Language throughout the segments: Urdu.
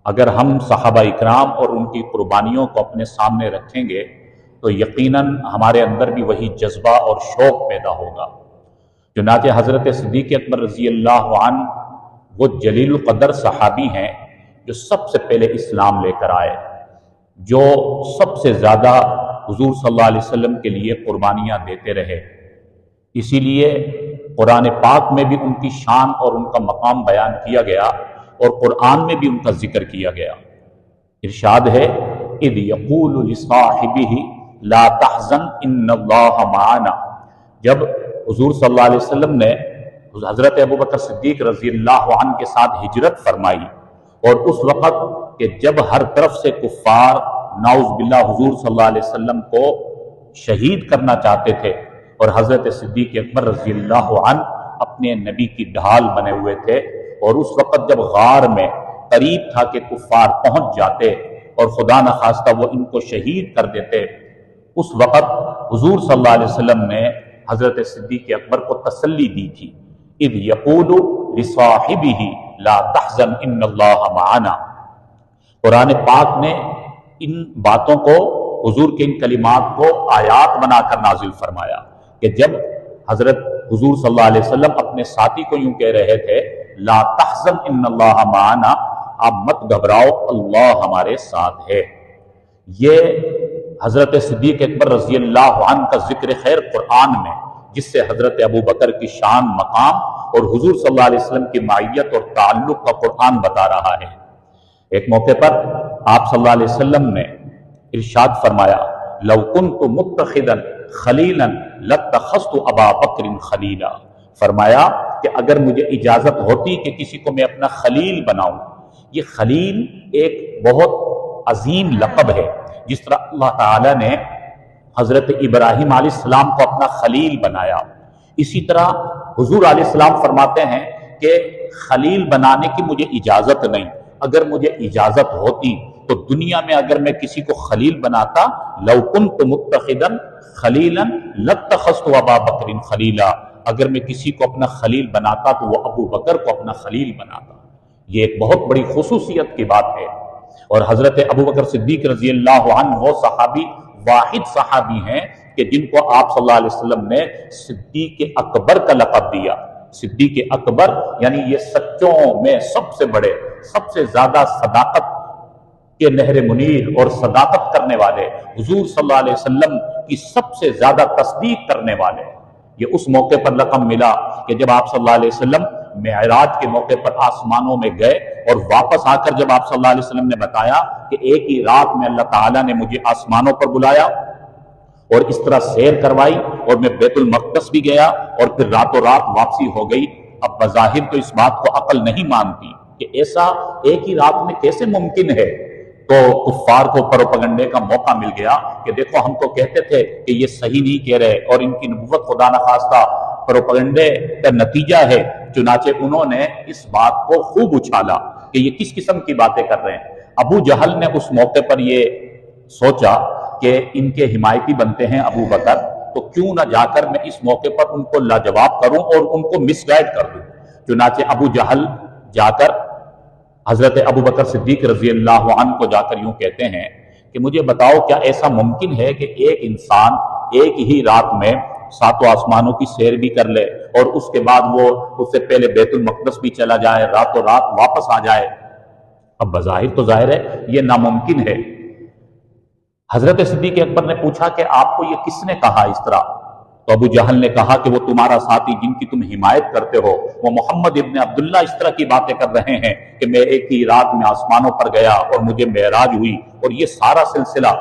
اگر ہم صحابہ اکرام اور ان کی قربانیوں کو اپنے سامنے رکھیں گے تو یقیناً ہمارے اندر بھی وہی جذبہ اور شوق پیدا ہوگا۔ چنانچہ حضرت صدیق اکبر رضی اللہ عنہ وہ جلیل القدر صحابی ہیں جو سب سے پہلے اسلام لے کر آئے، جو سب سے زیادہ حضور صلی اللہ علیہ وسلم کے لیے قربانیاں دیتے رہے۔ اسی لیے قرآن پاک میں بھی ان کی شان اور ان کا مقام بیان کیا گیا اور قرآن میں بھی ان کا ذکر کیا گیا۔ ارشاد ہے اذ یقول لصاحبہ لا تحزن ان اللہ معنا، جب حضور صلی اللہ علیہ وسلم نے حضرت ابوبکر صدیق رضی اللہ عنہ کے ساتھ ہجرت فرمائی، اور اس وقت کہ جب ہر طرف سے کفار نعوذ باللہ حضور صلی اللہ علیہ وسلم کو شہید کرنا چاہتے تھے، اور حضرت صدیق اکبر رضی اللہ عنہ اپنے نبی کی ڈھال بنے ہوئے تھے، اور اس وقت جب غار میں قریب تھا کہ کفار پہنچ جاتے اور خدا نخواستہ وہ ان کو شہید کر دیتے، اس وقت حضور صلی اللہ علیہ وسلم نے حضرت صدیق اکبر کو تسلی دی تھی، اذ یقول لصاحبہ لا تحزن ان اللہ معنا۔ قرآن پاک نے ان باتوں کو، حضور کے ان کلمات کو آیات بنا کر نازل فرمایا کہ جب حضرت حضور صلی اللہ علیہ وسلم اپنے ساتھی کو یوں کہہ رہے تھے لا تحزن ان اللہ معنا، آپ مت گھبراؤ اللہ ہمارے ساتھ ہے۔ یہ حضرت صدیق اکبر رضی اللہ عنہ کا ذکر خیر قرآن میں، جس سے حضرت ابو بکر کی شان، مقام اور حضور صلی اللہ علیہ وسلم کی معیت اور تعلق کا قرآن بتا رہا ہے۔ ایک موقع پر آپ صلی اللہ علیہ وسلم نے ارشاد فرمایا لو کنت متخذا خلیلا لاتخذت ابا بکر خلیلا، فرمایا کہ اگر مجھے اجازت ہوتی کہ کسی کو میں اپنا خلیل بناؤں۔ یہ خلیل ایک بہت عظیم لقب ہے، جس طرح اللہ تعالیٰ نے حضرت ابراہیم علیہ السلام کو اپنا خلیل بنایا، اسی طرح حضور علیہ السلام فرماتے ہیں کہ خلیل بنانے کی مجھے اجازت نہیں، اگر مجھے اجازت ہوتی تو دنیا میں اگر میں کسی کو خلیل بناتا لو کنت متخذا خلیلا لاتخذت ابا بکر خلیلا، اگر میں کسی کو اپنا خلیل بناتا تو وہ ابو بکر کو اپنا خلیل بناتا۔ یہ ایک بہت بڑی خصوصیت کی بات ہے۔ اور حضرت ابوبکر صدیق رضی اللہ عنہ وہ صحابی، واحد صحابی ہیں کہ جن کو آپ صلی اللہ علیہ وسلم نے صدیق اکبر کا لقب دیا۔ صدیق اکبر یعنی یہ سچوں میں سب سے بڑے، سب سے زیادہ صداقت کے نہر منیر اور صداقت کرنے والے، حضور صلی اللہ علیہ وسلم کی سب سے زیادہ تصدیق کرنے والے۔ یہ اس موقع پر لقب ملا کہ جب آپ صلی اللہ علیہ وسلم معراج کے موقع پر آسمانوں میں گئے اور واپس آ کر جب آپ صلی اللہ علیہ وسلم نے بتایا کہ ایک ہی رات میں اللہ تعالیٰ نے مجھے آسمانوں پر بلایا اور اس طرح سیر کروائی اور میں بیت المقدس بھی گیا اور پھر راتوں رات واپسی ہو گئی، اب بظاہر تو اس بات کو عقل نہیں مانتی کہ ایسا ایک ہی رات میں کیسے ممکن ہے۔ تو کفار کو پروپگنڈے کا موقع مل گیا کہ دیکھو ہم تو کہتے تھے کہ یہ صحیح نہیں کہہ رہے اور ان کی نبوت خدا نخواستہ پروپگنڈے کا نتیجہ ہے، چنانچہ انہوں نے اس بات کو خوب اچھالا کہ یہ کس قسم کی باتیں کر رہے ہیں۔ ابو جہل نے اس موقع پر یہ سوچا کہ ان کے حمایتی بنتے ہیں ابو بکر، تو کیوں نہ جا کر میں اس موقع پر ان کو لاجواب کروں اور ان کو مس گائیڈ کر دوں۔ چنانچہ ابو جہل جا کر حضرت ابو بکر صدیق رضی اللہ عنہ کو جا کر یوں کہتے ہیں کہ مجھے بتاؤ کیا ایسا ممکن ہے کہ ایک انسان ایک ہی رات میں ساتوں آسمانوں کی سیر بھی کر لے اور اس کے بعد وہ اس سے پہلے بیت المقدس بھی چلا جائے، راتوں رات واپس آ جائے؟ اب بظاہر تو ظاہر ہے یہ ناممکن ہے۔ حضرت صدیق اکبر نے پوچھا کہ آپ کو یہ کس نے کہا اس طرح؟ تو ابو جہل نے کہا کہ وہ تمہارا ساتھی جن کی تم حمایت کرتے ہو، وہ محمد ابن عبداللہ اس طرح کی باتیں کر رہے ہیں کہ میں ایک ہی رات میں آسمانوں پر گیا اور مجھے معراج ہوئی۔ اور یہ سارا سلسلہ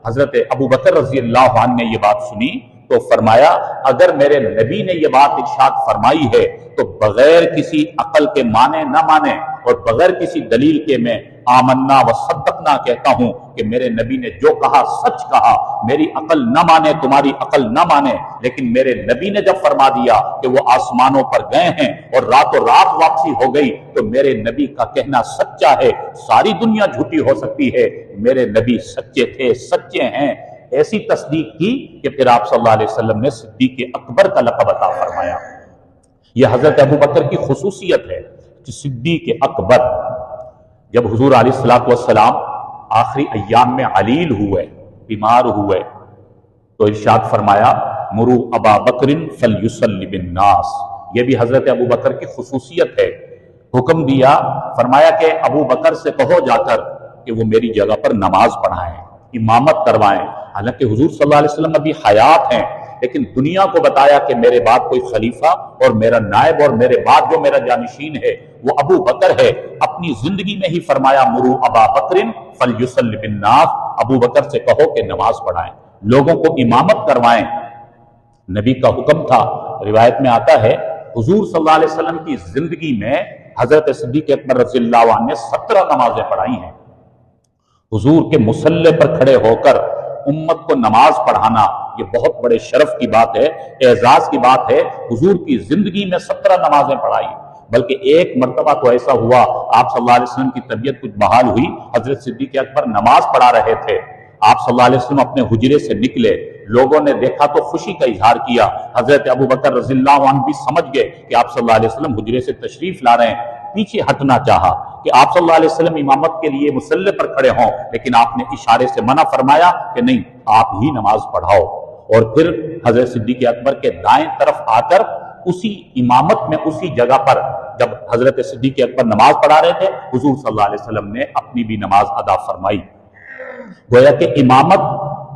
حضرت ابو بکر رضی اللہ عنہ نے یہ بات سنی تو فرمایا اگر میرے نبی نے یہ بات ارشاد فرمائی ہے تو بغیر کسی عقل کے مانے نہ مانے اور بغیر کسی دلیل کے میں آمنا و صدقنا کہتا ہوں کہ میرے نبی نے جو کہا سچ کہا، میری عقل نہ مانے، تمہاری عقل نہ مانے، لیکن میرے نبی نے جب فرما دیا کہ وہ آسمانوں پر گئے ہیں اور راتوں رات واپسی ہو گئی تو میرے نبی کا کہنا سچا ہے۔ ساری دنیا جھوٹی ہو سکتی ہے، میرے نبی سچے تھے، سچے ہیں۔ ایسی تصدیق کی کہ پھر آپ صلی اللہ علیہ وسلم نے صدیق اکبر کا لقب عطا فرمایا۔ یہ حضرت ابو بکر کی خصوصیت ہے کہ صدیق اکبر جب حضور علیہ الصلوۃ والسلام آخری ایام میں علیل ہوئے، بیمار ہوئے، تو ارشاد فرمایا مرو ابا بکر فلیصلی بالناس، یہ بھی حضرت ابو بکر کی خصوصیت ہے۔ حکم دیا، فرمایا کہ ابو بکر سے کہو جا کر کہ وہ میری جگہ پر نماز پڑھائیں، امامت کروائیں۔ حالانکہ حضور صلی اللہ علیہ وسلم ابھی حیات ہیں، لیکن دنیا کو بتایا کہ میرے بعد کوئی خلیفہ اور میرا نائب اور میرے بعد جو میرا جانشین ہے وہ ابو بکر ہے۔ اپنی زندگی میں ہی فرمایا مرو ابا بکر فلیصلی بالناس، ابو بکر سے کہو کہ نماز پڑھائیں، لوگوں کو امامت کروائیں۔ نبی کا حکم تھا۔ روایت میں آتا ہے حضور صلی اللہ علیہ وسلم کی زندگی میں حضرت صدیق اکبر رضی اللہ عنہ نے 17 نمازیں پڑھائی ہیں۔ حضور کے مصلی پر کھڑے ہو کر امت کو نماز پڑھانا یہ بہت بڑے شرف کی بات ہے، اعزاز کی بات ہے۔ حضور کی زندگی میں 17 نمازیں پڑھائی، بلکہ ایک مرتبہ تو ایسا ہوا آپ صلی اللہ علیہ وسلم کی طبیعت کچھ بحال ہوئی، حضرت صدیق اکبر نماز پڑھا رہے تھے، آپ صلی اللہ علیہ وسلم اپنے حجرے سے نکلے، لوگوں نے دیکھا تو خوشی کا اظہار کیا، حضرت ابو بکر رضی اللہ عنہ بھی سمجھ گئے کہ آپ صلی اللہ علیہ وسلم حجرے سے تشریف لا رہے ہیں، پیچھے ہٹنا چاہا کہ آپ صلی اللہ علیہ وسلم امامت کے لیے مصلی پر کھڑے ہوں، لیکن آپ نے اشارے سے منع فرمایا کہ نہیں، آپ ہی نماز پڑھاؤ۔ اور پھر حضرت صدیق اکبر کے دائیں طرف آ کر اسی امامت میں اسی جگہ پر جب حضرت صدیق اکبر نماز پڑھا رہے تھے، حضور صلی اللہ علیہ وسلم نے اپنی بھی نماز ادا فرمائی۔ گویا کہ امامت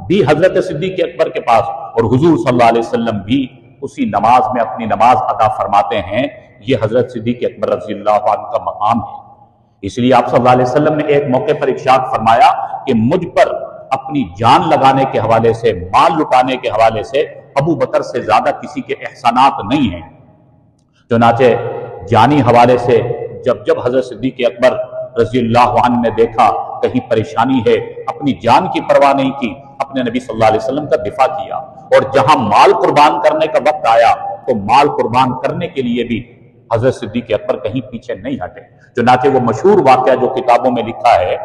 بھی حضرت صدیق اکبر کے پاس اور حضور صلی اللہ علیہ وسلم بھی اسی نماز میں اپنی نماز ادا فرماتے ہیں۔ یہ حضرت صدیق اکبر رضی اللہ عنہ کا مقام ہے۔ اس لیے آپ صلی اللہ علیہ وسلم نے ایک موقع پر ارشاد فرمایا کہ مجھ پر اپنی جان لگانے کے حوالے سے، مال لٹانے کے حوالے سے ابو بکر سے زیادہ کسی کے احسانات نہیں ہیں۔ چنانچہ جانی حوالے سے جب حضرت صدیق اکبر رضی اللہ عنہ نے دیکھا کہیں پریشانی ہے، اپنی جان کی پرواہ نہیں کی، اپنے نبی صلی اللہ علیہ وسلم کا دفاع کیا، اور جہاں مال قربان کرنے کا وقت آیا تو مال قربان کرنے کے لیے بھی حضرت صدیق اکبر کہیں پیچھے نہیں ہٹے۔ چنانچہ وہ مشہور واقعہ جو کتابوں میں لکھا ہے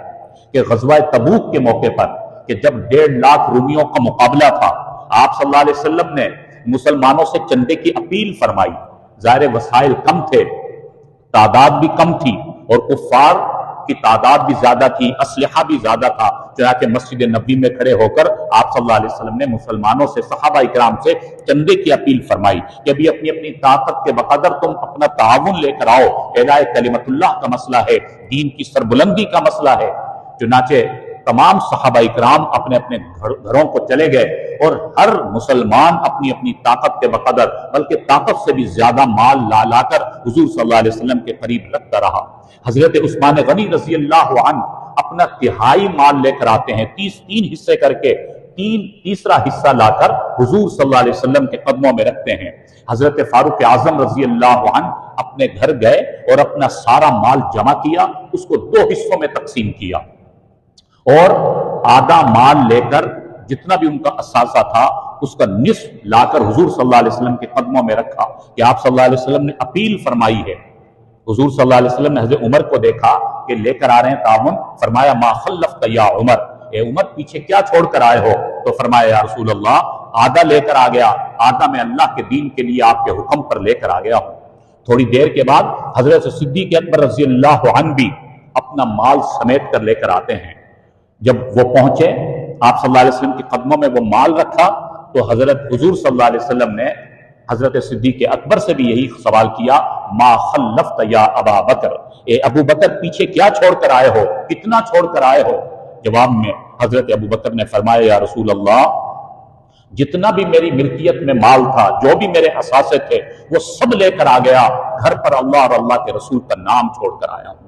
کہ غزوہ تبوک کے موقع پر کہ جب 1.5 لاکھ رومیوں کا مقابلہ تھا، آپ صلی اللہ علیہ وسلم نے مسلمانوں سے چندے کی اپیل فرمائی۔ ظاہر وسائل کم تھے، تعداد بھی کم تھی، اور کفار کی تعداد بھی زیادہ تھی، اسلحہ بھی زیادہ تھا۔ چنانچہ مسجد نبوی میں کھڑے ہو کر آپ صلی اللہ علیہ وسلم نے مسلمانوں سے، صحابہ اکرام سے چندے کی اپیل فرمائی کہ ابھی اپنی اپنی طاقت کے بقدر تم اپنا تعاون لے کر آؤ، اعلاء کلمت اللہ کا مسئلہ ہے، دین کی سربلندی کا مسئلہ ہے۔ چنانچہ تمام صحابہ اکرام اپنے اپنے گھروں کو چلے گئے، اور ہر مسلمان اپنی اپنی طاقت کے بقدر، بلکہ طاقت سے بھی زیادہ مال لا کر حضور صلی اللہ علیہ وسلم کے قریب رکھتا رہا۔ حضرت عثمان غنی رضی اللہ عنہ اپنا تہائی مال لے کر آتے ہیں، 30 حصے کر کے، تیسرا حصہ لا کر حضور صلی اللہ علیہ وسلم کے قدموں میں رکھتے ہیں۔ حضرت فاروق اعظم رضی اللہ عنہ اپنے گھر گئے اور اپنا سارا مال جمع کیا، اس کو 2 حصوں میں تقسیم کیا، اور آدھا مال لے کر جتنا بھی ان کا اثاثہ تھا اس کا نصف لا کر حضور صلی اللہ علیہ وسلم کے قدموں میں رکھا کہ آپ صلی اللہ علیہ وسلم نے اپیل فرمائی ہے۔ حضور صلی اللہ علیہ وسلم نے حضرت عمر کو دیکھا کہ لے کر آ رہے ہیں تعاون، فرمایا ما خلفت یا عمر، اے عمر پیچھے کیا چھوڑ کر آئے ہو؟ تو فرمایا یا رسول اللہ آدھا لے کر آ گیا، آدھا میں اللہ کے دین کے لیے آپ کے حکم پر لے کر آ گیا ہوں۔ تھوڑی دیر کے بعد حضرت صدیق اکبر رضی اللہ عنہ بھی اپنا مال سمیٹ کر لے کر آتے ہیں۔ جب وہ پہنچے، آپ صلی اللہ علیہ وسلم کے قدموں میں وہ مال رکھا، تو حضرت حضور صلی اللہ علیہ وسلم نے حضرت صدیق اکبر سے بھی یہی سوال کیا، ما خلفت یا ابا بکر، اے ابو بکر پیچھے کیا چھوڑ کر آئے ہو، کتنا چھوڑ کر آئے ہو؟ جواب میں حضرت ابو بکر نے فرمایا یا رسول اللہ جتنا بھی میری ملکیت میں مال تھا، جو بھی میرے اثاثے تھے، وہ سب لے کر آ گیا، گھر پر اللہ اور اللہ کے رسول کا نام چھوڑ کر آیا ہوں،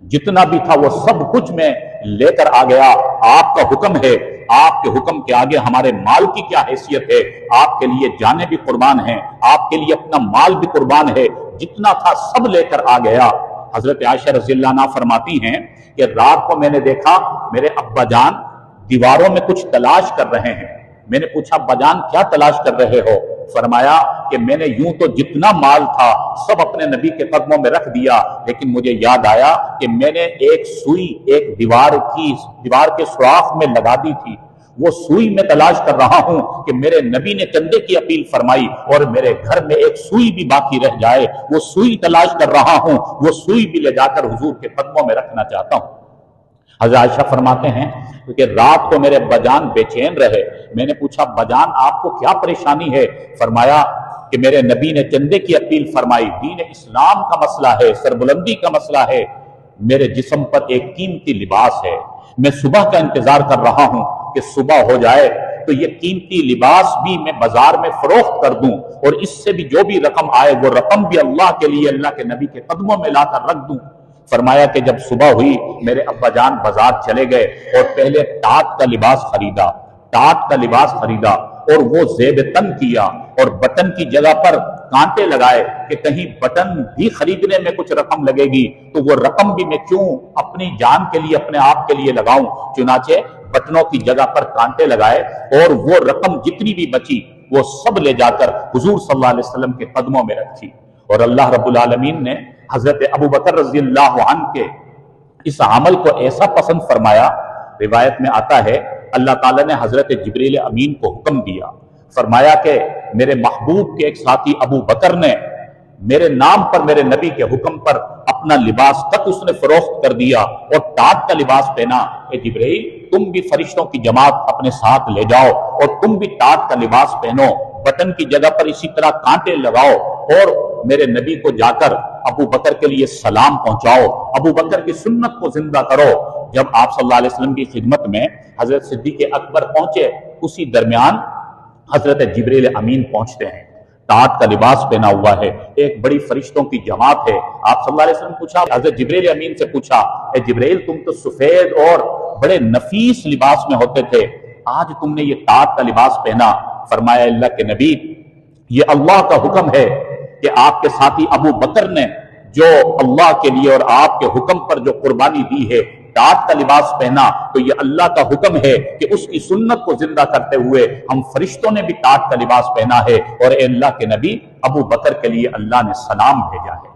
جتنا بھی تھا وہ سب کچھ میں لے کر آ گیا، آپ کا حکم ہے، آپ کے حکم کے آگے ہمارے مال کی کیا حیثیت ہے، آپ کے لیے جانیں بھی قربان ہیں، آپ کے لیے اپنا مال بھی قربان ہے، جتنا تھا سب لے کر آ گیا۔ حضرت عائشہ رضی اللہ عنہا فرماتی ہیں کہ رات کو میں نے دیکھا میرے ابا جان دیواروں میں کچھ تلاش کر رہے ہیں، میں نے پوچھا ابا جان کیا تلاش کر رہے ہو؟ فرمایا کہ میں نے یوں تو جتنا مال تھا سب اپنے نبی کے قدموں میں رکھ دیا، لیکن مجھے یاد آیا کہ میں نے ایک سوئی ایک دیوار کے سوراخ میں لگا دی تھی، وہ سوئی میں تلاش کر رہا ہوں کہ میرے نبی نے چندے کی اپیل فرمائی اور میرے گھر میں ایک سوئی بھی باقی رہ جائے، وہ سوئی تلاش کر رہا ہوں، وہ سوئی بھی لے جا کر حضور کے قدموں میں رکھنا چاہتا ہوں۔ حضرت عائشہ فرماتے ہیں کہ رات کو میرے بجان بے چین رہے، میں نے پوچھا بجان آپ کو کیا پریشانی ہے؟ فرمایا کہ میرے نبی نے چندے کی اپیل فرمائی، دین اسلام کا مسئلہ ہے، سربلندی کا مسئلہ ہے، میرے جسم پر ایک قیمتی لباس ہے، میں صبح کا انتظار کر رہا ہوں کہ صبح ہو جائے تو یہ قیمتی لباس بھی میں بازار میں فروخت کر دوں اور اس سے بھی جو بھی رقم آئے وہ رقم بھی اللہ کے لیے اللہ کے نبی کے قدموں میں لا کر رکھ دوں۔ فرمایا کہ جب صبح ہوئی میرے ابا جان بازار چلے گئے اور پہلے ٹاٹ کا لباس خریدا، ٹاٹ کا لباس خریدا اور وہ زیب تن کیا اور بٹن کی جگہ پر کانٹے لگائے کہ کہیں بٹن بھی خریدنے میں کچھ رقم لگے گی تو وہ رقم بھی میں کیوں اپنی جان کے لیے اپنے آپ کے لیے لگاؤں، چنانچہ بٹنوں کی جگہ پر کانٹے لگائے اور وہ رقم جتنی بھی بچی وہ سب لے جا کر حضور صلی اللہ علیہ وسلم کے قدموں میں رکھی۔ اور اللہ رب العالمین نے حضرت ابو بکر رضی اللہ عنہ کے اس عمل کو ایسا پسند فرمایا، روایت میں آتا ہے اللہ تعالیٰ نے حضرت جبریل امین کو حکم دیا، فرمایا کہ میرے محبوب کے ایک ساتھی ابو بکر نے میرے نام پر میرے نبی کے حکم پر اپنا لباس تک اس نے فروخت کر دیا اور ٹاٹ کا لباس پہنا، اے جبریل تم بھی فرشتوں کی جماعت اپنے ساتھ لے جاؤ اور تم بھی ٹاٹ کا لباس پہنو، بٹن کی جگہ پر اسی طرح کانٹے لگاؤ اور میرے نبی کو جا کر ابو بکر کے لیے سلام پہنچاؤ، ابو بکر کی سنت کو زندہ کرو۔ جب آپ صلی اللہ علیہ وسلم کی خدمت میں حضرت صدیق اکبر پہنچے، اسی درمیان حضرت جبریل امین پہنچتے ہیں، ٹاٹ کا لباس پہنا ہوا ہے، ایک بڑی فرشتوں کی جماعت ہے۔ آپ صلی اللہ علیہ وسلم پوچھا، حضرت جبریل امین سے پوچھا، اے جبریل تم تو سفید اور بڑے نفیس لباس میں ہوتے تھے، آج تم نے یہ ٹاٹ کا لباس پہنا؟ فرمایا اللہ کے نبی یہ اللہ کا حکم ہے کہ آپ کے ساتھی ابو بکر نے جو اللہ کے لیے اور آپ کے حکم پر جو قربانی دی ہے، ٹاٹ کا لباس پہنا، تو یہ اللہ کا حکم ہے کہ اس کی سنت کو زندہ کرتے ہوئے ہم فرشتوں نے بھی ٹاٹ کا لباس پہنا ہے اور اے اللہ کے نبی ابو بکر کے لیے اللہ نے سلام بھیجا ہے۔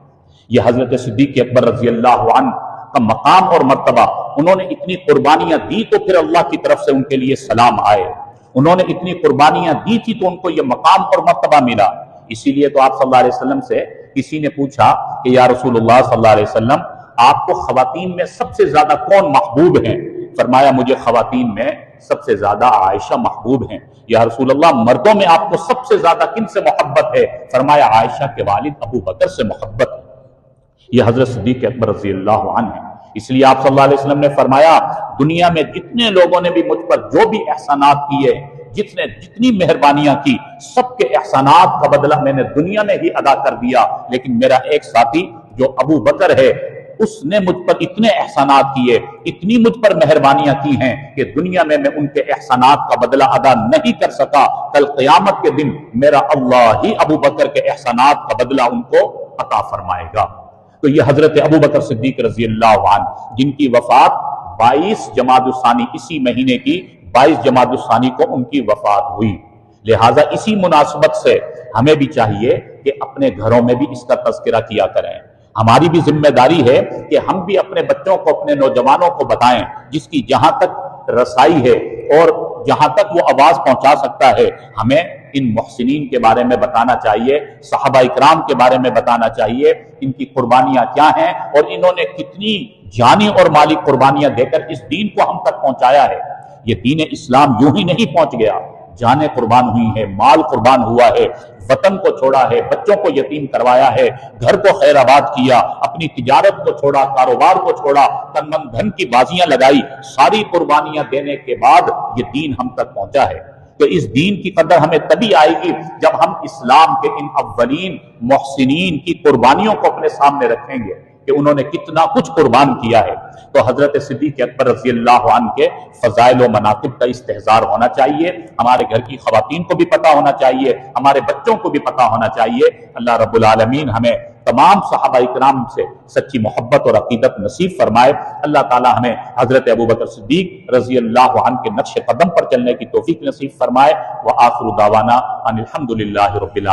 یہ حضرت صدیق اکبر رضی اللہ عنہ کا مقام اور مرتبہ، انہوں نے اتنی قربانیاں دی تو پھر اللہ کی طرف سے ان کے لیے سلام آئے، انہوں نے اتنی قربانیاں دی تھی تو ان کو یہ مقام اور مرتبہ ملا۔ اسی لیے تو آپ صلی اللہ علیہ وسلم سے کسی نے پوچھا کہ یا رسول اللہ صلی اللہ علیہ وسلم آپ کو خواتین میں سب سے زیادہ کون محبوب ہیں؟ فرمایا مجھے خواتین میں سب سے زیادہ عائشہ محبوب ہیں۔ یا رسول اللہ مردوں میں آپ کو سب سے زیادہ کن سے محبت ہے؟ فرمایا عائشہ کے والد ابو بکر سے محبت ہے۔ یہ حضرت صدیق اکبر رضی اللہ عنہ ہے۔ اس لیے آپ صلی اللہ علیہ وسلم نے فرمایا دنیا میں جتنے لوگوں نے بھی مجھ پر جو بھی احسانات کیے، جتنی مہربانیاں کی، سب کے احسانات کا بدلہ میں نے دنیا میں ہی ادا کر دیا، لیکن میرا ایک ساتھی جو ابو بکر ہے اس نے مجھ پر اتنے احسانات کیے، اتنی مجھ پر مہربانیاں کی ہیں کہ دنیا میں ان کے احسانات کا بدلہ ادا نہیں کر سکا، کل قیامت کے دن میرا اللہ ہی ابو بکر کے احسانات کا بدلہ ان کو عطا فرمائے گا۔ تو یہ حضرت ابو بکر صدیق رضی اللہ عنہ جن کی وفات 22 جمادی الثانی، اسی مہینے کی 22 جمادی الثانی کو ان کی وفات ہوئی، لہٰذا اسی مناسبت سے ہمیں بھی چاہیے کہ اپنے گھروں میں بھی اس کا تذکرہ کیا کریں۔ ہماری بھی ذمہ داری ہے کہ ہم بھی اپنے بچوں کو، اپنے نوجوانوں کو بتائیں، جس کی جہاں تک رسائی ہے اور جہاں تک وہ آواز پہنچا سکتا ہے، ہمیں ان محسنین کے بارے میں بتانا چاہیے، صحابہ اکرام کے بارے میں بتانا چاہیے، ان کی قربانیاں کیا ہیں اور انہوں نے کتنی جانی اور مالی قربانیاں دے کر اس دین کو ہم تک پہنچایا ہے۔ یہ دین اسلام یوں ہی نہیں پہنچ گیا، جانیں قربان ہوئی ہیں، مال قربان ہوا ہے، وطن کو چھوڑا ہے، بچوں کو یتیم کروایا ہے، گھر کو خیر آباد کیا، اپنی تجارت کو چھوڑا، کاروبار کو چھوڑا، تن من دھن کی بازیاں لگائی، ساری قربانیاں دینے کے بعد یہ دین ہم تک پہنچا ہے۔ تو اس دین کی قدر ہمیں تبھی آئے گی جب ہم اسلام کے ان اولین محسنین کی قربانیوں کو اپنے سامنے رکھیں گے کہ انہوں نے کتنا کچھ قربان کیا ہے۔ تو حضرت صدیق اکبر رضی اللہ عنہ کے فضائل و مناقب کا استحضار ہونا چاہیے، ہمارے گھر کی خواتین کو بھی پتہ ہونا چاہیے، ہمارے بچوں کو بھی پتہ ہونا چاہیے۔ اللہ رب العالمین ہمیں تمام صحابہ اکرام سے سچی محبت اور عقیدت نصیب فرمائے۔ اللہ تعالی ہمیں حضرت ابوبکر صدیق رضی اللہ عنہ کے نقش قدم پر چلنے کی توفیق نصیب فرمائے۔ وآخر دعوانا ان الحمد للہ رب العالمین۔